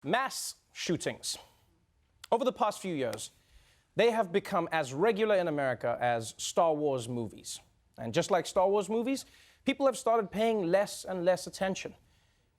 Mass shootings. Over the past few years, they have become as regular in America as Star Wars movies. And just like Star Wars movies, people have started paying less and less attention.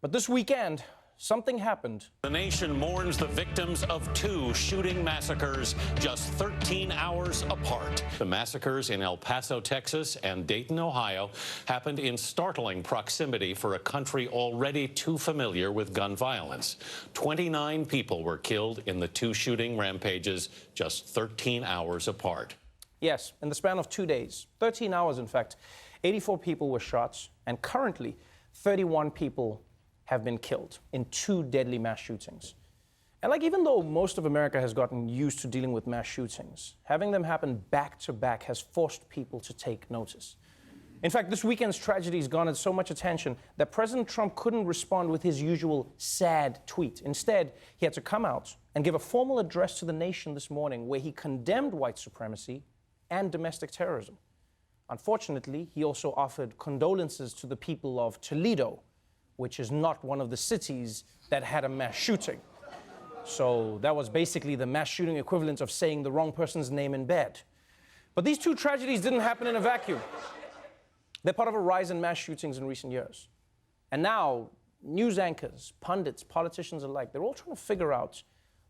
But this weekend, something happened. The nation mourns the victims of two shooting massacres just 13 hours apart. The massacres in El Paso, Texas and Dayton, Ohio happened in startling proximity for a country already too familiar with gun violence. 29 people were killed in the two shooting rampages just 13 hours apart. Yes, in the span of 2 days, 13 hours in fact, 84 people were shot, and currently 31 people have been killed in two deadly mass shootings. And even though most of America has gotten used to dealing with mass shootings, having them happen back to back has forced people to take notice. In fact, this weekend's tragedies garnered so much attention that President Trump couldn't respond with his usual sad tweet. Instead, he had to come out and give a formal address to the nation this morning where he condemned white supremacy and domestic terrorism. Unfortunately, he also offered condolences to the people of Toledo, which is not one of the cities that had a mass shooting. So that was basically the mass shooting equivalent of saying the wrong person's name in bed. But these two tragedies didn't happen in a vacuum. They're part of a rise in mass shootings in recent years. And now, news anchors, pundits, politicians alike, they're all trying to figure out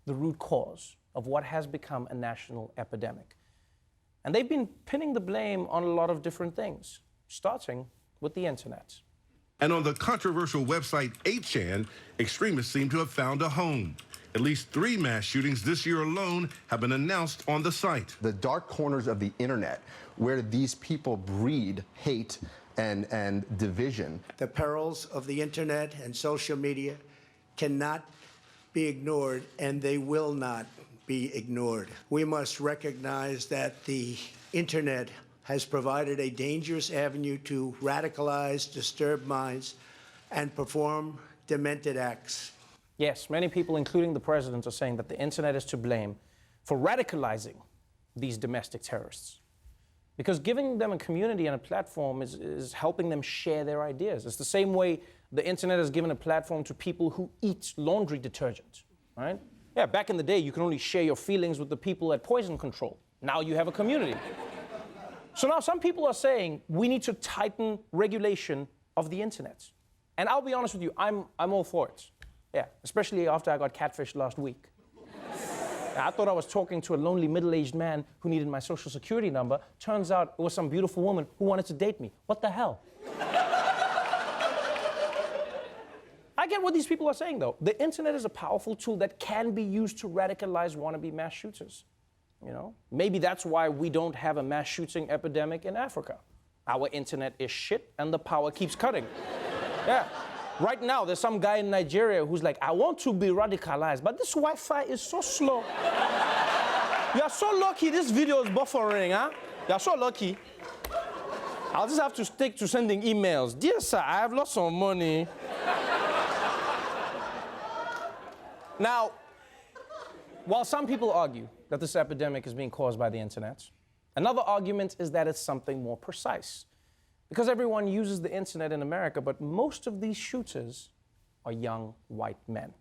the root cause of what has become a national epidemic. And they've been pinning the blame on a lot of different things, starting with the internet. And on the controversial website 8chan, extremists seem to have found a home. At least 3 mass shootings this year alone have been announced on the site. The dark corners of the internet, where these people breed hate and division. The perils of the internet and social media cannot be ignored, and they will not be ignored. We must recognize that the internet has provided a dangerous avenue to radicalize disturbed minds and perform demented acts. Yes, many people, including the president, are saying that the internet is to blame for radicalizing these domestic terrorists. Because giving them a community and a platform is helping them share their ideas. It's the same way the internet has given a platform to people who eat laundry detergent, right? Yeah, back in the day, you could only share your feelings with the people at Poison Control. Now you have a community. So now some people are saying we need to tighten regulation of the internet. And I'll be honest with you, I'm all for it. Yeah, especially after I got catfished last week. I thought I was talking to a lonely middle-aged man who needed my social security number. Turns out it was some beautiful woman who wanted to date me. What the hell? I get what these people are saying, though. The internet is a powerful tool that can be used to radicalize wannabe mass shooters. You know, maybe that's why we don't have a mass shooting epidemic in Africa. Our internet is shit and the power keeps cutting. Yeah. Right now, there's some guy in Nigeria who's like, I want to be radicalized, but this Wi-Fi is so slow. You're so lucky this video is buffering, huh? You're so lucky. I'll just have to stick to sending emails. Dear sir, I have lost some money. Now, while some people argue that this epidemic is being caused by the internet, another argument is that it's something more precise. Because everyone uses the internet in America, but most of these shooters are young white men.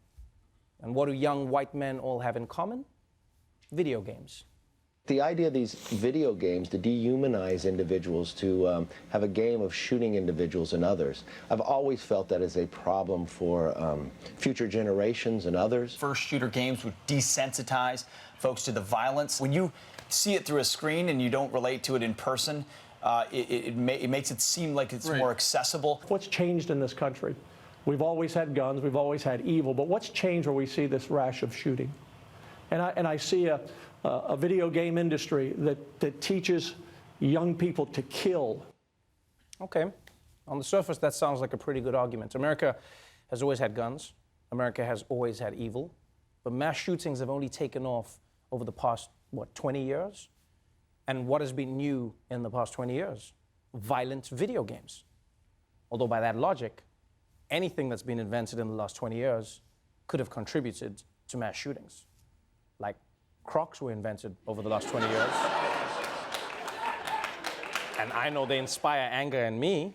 And what do young white men all have in common? Video games. The idea of these video games to dehumanize individuals, to have a game of shooting individuals and others, I've always felt that is a problem for future generations and others. First shooter games would desensitize folks to the violence. When you see it through a screen and you don't relate to it in person, it makes it seem like it's more accessible. What's changed in this country? We've always had guns, we've always had evil, but what's changed where we see this rash of shooting? And I see a video game industry that teaches young people to kill. Okay. On the surface, that sounds like a pretty good argument. America has always had guns. America has always had evil. But mass shootings have only taken off over the past, 20 years? And what has been new in the past 20 years? Violent video games. Although by that logic, anything that's been invented in the last 20 years could have contributed to mass shootings. Like Crocs were invented over the last 20 years. And I know they inspire anger in me.